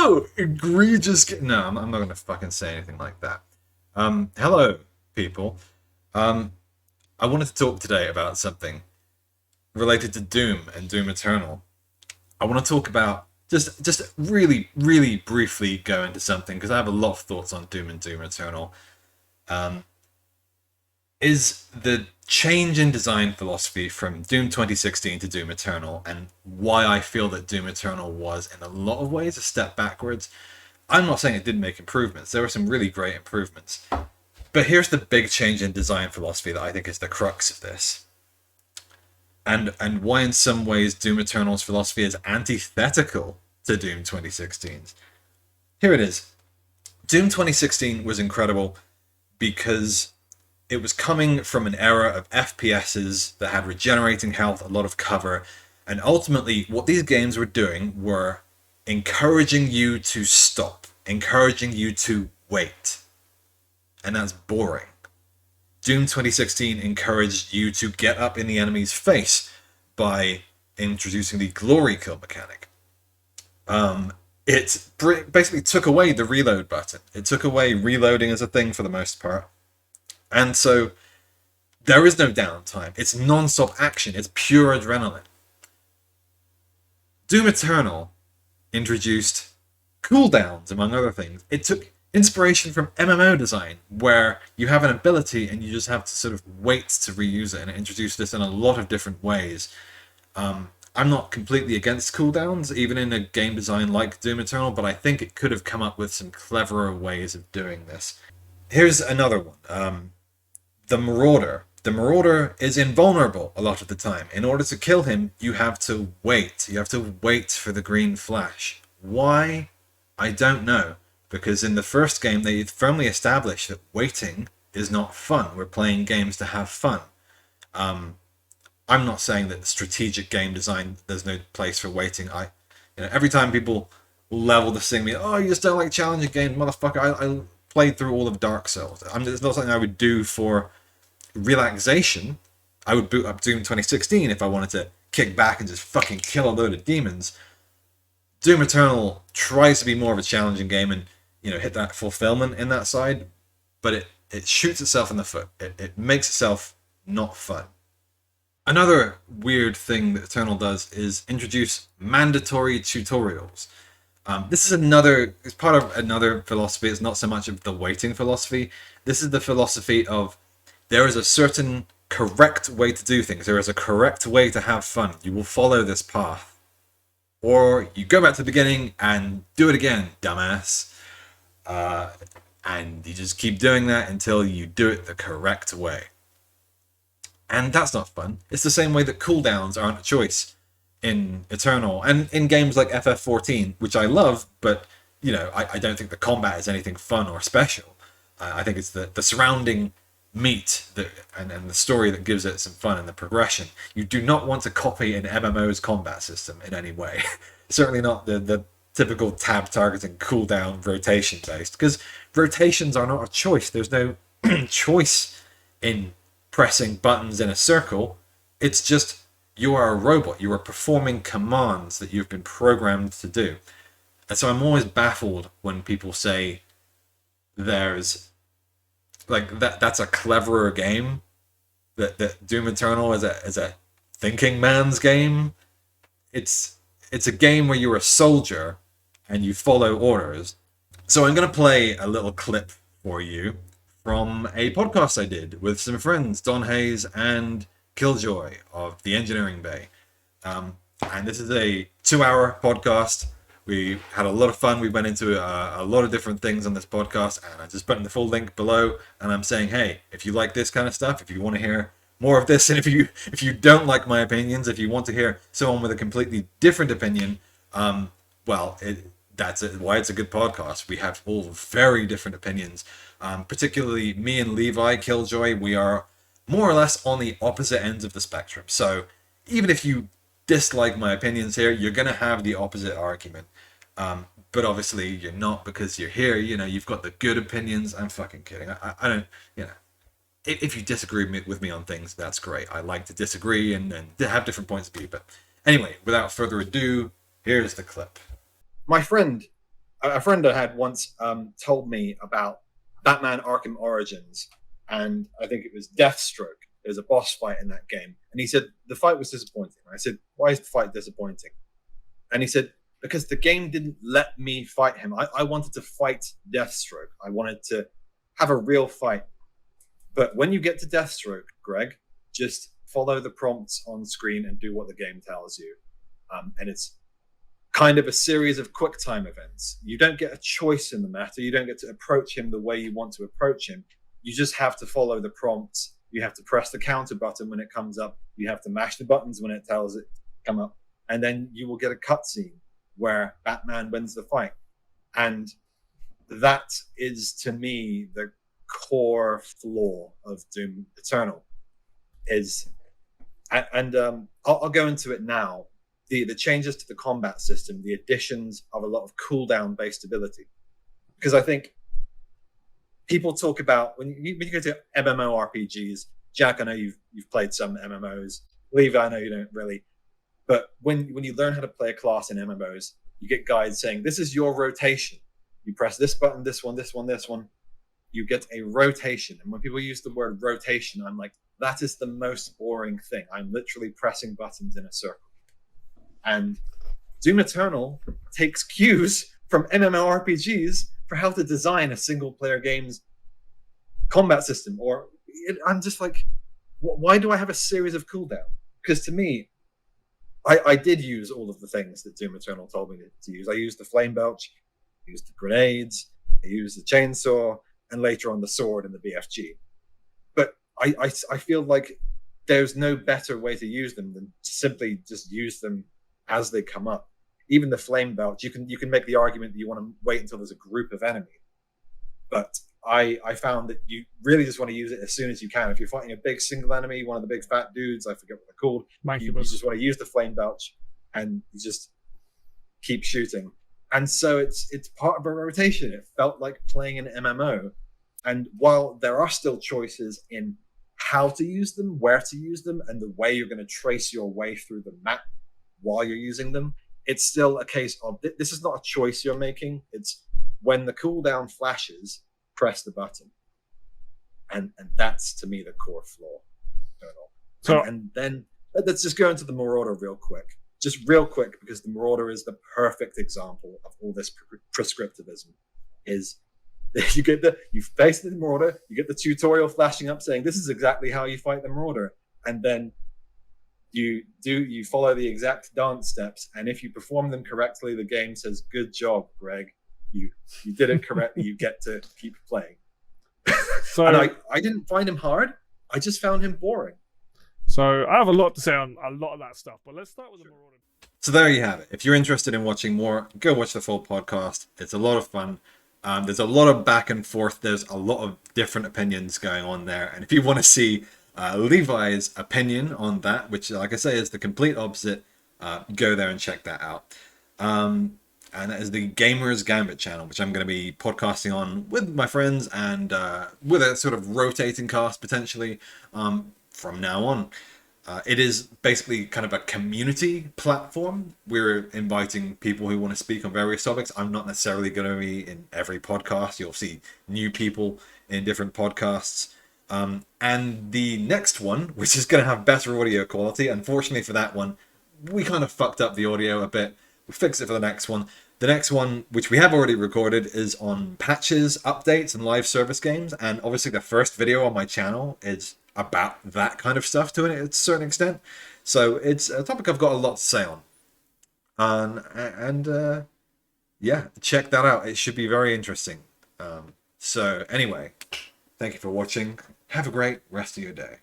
oh, egregious. No, I'm not going to fucking say anything like that. Hello, people. Um, I wanted to talk today about something related to Doom and Doom Eternal. I want to talk about just really, really briefly go into something because I have a lot of thoughts on Doom and Doom Eternal. Um, is the change in design philosophy from Doom 2016 to Doom Eternal, and why I feel that Doom Eternal was, in a lot of ways, a step backwards. I'm not saying it didn't make improvements. There were some really great improvements. But here's the big change in design philosophy that I think is the crux of this. And why in some ways Doom Eternal's philosophy is antithetical to Doom 2016's. Here it is. Doom 2016 was incredible because it was coming from an era of FPSs that had regenerating health, a lot of cover, and ultimately what these games were doing were encouraging you to stop, encouraging you to wait. And that's boring. Doom 2016 encouraged you to get up in the enemy's face by introducing the glory kill mechanic. It basically took away the reload button. It took away reloading as a thing for the most part. And so there is no downtime. It's non-stop action. It's pure adrenaline. Doom Eternal introduced cooldowns, among other things. It took inspiration from MMO design, where you have an ability and you just have to sort of wait to reuse it, and it introduced this in a lot of different ways. I'm not completely against cooldowns, even in a game design like Doom Eternal, but I think it could have come up with some cleverer ways of doing this. Here's another one. The Marauder. The Marauder is invulnerable a lot of the time. In order to kill him, you have to wait. You have to wait for the green flash. Why? I don't know. Because in the first game, they firmly established that waiting is not fun. We're playing games to have fun. I'm not saying that strategic game design, there's no place for waiting. Every time people level this thing, oh, you just don't like challenging games, motherfucker. I played through all of Dark Souls. It's not something I would do for relaxation. I would boot up Doom 2016 if I wanted to kick back and just fucking kill a load of demons. Doom Eternal tries to be more of a challenging game and hit that fulfillment in that side, but it shoots itself in the foot. It makes itself not fun. Another weird thing that Eternal does is introduce mandatory tutorials. This is it's part of another philosophy. It's not so much of the waiting philosophy. This is the philosophy of there is a certain correct way to do things. There is a correct way to have fun. You will follow this path. Or you go back to the beginning and do it again, dumbass. And you just keep doing that until you do it the correct way. And that's not fun. It's the same way that cooldowns aren't a choice in Eternal. And in games like FF14, which I love, but, I don't think the combat is anything fun or special. I think it's the surrounding meat and the story that gives it some fun and the progression. You do not want to copy an MMO's combat system in any way. Certainly not the typical tab targeting cooldown rotation based, because rotations are not a choice. There's no choice in pressing buttons in a circle. It's just you are a robot. You are performing commands that you've been programmed to do. And so I'm always baffled when people say there's that's a cleverer game, that Doom Eternal is a thinking man's game. It's a game where you're a soldier and you follow orders. So I'm going to play a little clip for you from a podcast I did with some friends, Don Hayes and Killjoy of the Engineering Bay. And this is a 2-hour podcast. We had a lot of fun. We went into a lot of different things on this podcast, and I just put in the full link below. And I'm saying, hey, if you like this kind of stuff, if you want to hear more of this, and if you don't like my opinions, if you want to hear someone with a completely different opinion, that's why it's a good podcast. We have all very different opinions. Particularly me and Levi Killjoy, we are more or less on the opposite ends of the spectrum. So even if you dislike my opinions here, you're going to have the opposite argument. But obviously you're not, because you're here, you've got the good opinions. I'm fucking kidding. I don't, if you disagree with me on things, that's great. I like to disagree and have different points of view. But anyway, without further ado, here's the clip. My friend a friend I had once told me about Batman Arkham Origins, and I think it was Deathstroke. There was a boss fight in that game, and he said the fight was disappointing. I said, "Why is the fight disappointing?" And he said, "Because the game didn't let me fight him. I wanted to fight Deathstroke. I wanted to have a real fight. But when you get to Deathstroke, Greg, just follow the prompts on screen and do what the game tells you. And it's kind of a series of quick time events. You don't get a choice in the matter. You don't get to approach him the way you want to approach him. You just have to follow the prompts. You have to press the counter button when it comes up. You have to mash the buttons when it tells it to come up. And then you will get a cutscene where Batman wins the fight. And that is, to me, the core flaw of Doom Eternal. I'll go into it now. The changes to the combat system, the additions of a lot of cooldown based ability, because I think people talk about when you go to MMORPGs. Jack, I know you've played some MMOs. Levi, I know you don't really, but when you learn how to play a class in MMOs, you get guides saying this is your rotation. You press this button, this one, this one, this one. You get a rotation, and when people use the word rotation, I'm like, that is the most boring thing. I'm literally pressing buttons in a circle. And Doom Eternal takes cues from MMORPGs for how to design a single-player game's combat system. I'm just like, why do I have a series of cooldown? Because to me, I did use all of the things that Doom Eternal told me to use. I used the flame belch, I used the grenades, I used the chainsaw, and later on the sword and the BFG. But I feel like there's no better way to use them than simply just use them as they come up. Even the flame belt, you can make the argument that you want to wait until there's a group of enemy. But I found that you really just want to use it as soon as you can. If you're fighting a big single enemy, one of the big fat dudes, I forget what they're called, you just want to use the flame belch and you just keep shooting. And so it's part of a rotation. It felt like playing an MMO. And while there are still choices in how to use them, where to use them, and the way you're going to trace your way through the map while you're using them, it's still a case of this is not a choice you're making. It's when the cooldown flashes, press the button. And that's, to me, the core flaw. So, and then let's just go into the Marauder real quick. Just real quick, because the Marauder is the perfect example of all this prescriptivism. You face the Marauder, you get the tutorial flashing up saying this is exactly how you fight the Marauder, and then you follow the exact dance steps, and if you perform them correctly, the game says, "Good job, Greg. You did it correctly. You get to keep playing." So, and I didn't find him hard. I just found him boring. So I have a lot to say on a lot of that stuff, but let's start with the Marauder. So there you have it. If you're interested in watching more, go watch the full podcast. It's a lot of fun. There's a lot of back and forth. There's a lot of different opinions going on there. And if you want to see Levi's opinion on that, which, like I say, is the complete opposite, go there and check that out. And that is the Gamers Gambit channel, which I'm going to be podcasting on with my friends and with a sort of rotating cast potentially from now on. It is basically kind of a community platform. We're inviting people who want to speak on various topics. I'm not necessarily going to be in every podcast. You'll see new people in different podcasts. And the next one, which is going to have better audio quality, unfortunately for that one, we kind of fucked up the audio a bit. We'll fix it for the next one. The next one, which we have already recorded, is on patches, updates, and live service games. And obviously the first video on my channel is about that kind of stuff to a certain extent. So it's a topic I've got a lot to say on. Yeah, check that out. It should be very interesting. So anyway, thank you for watching. Have a great rest of your day.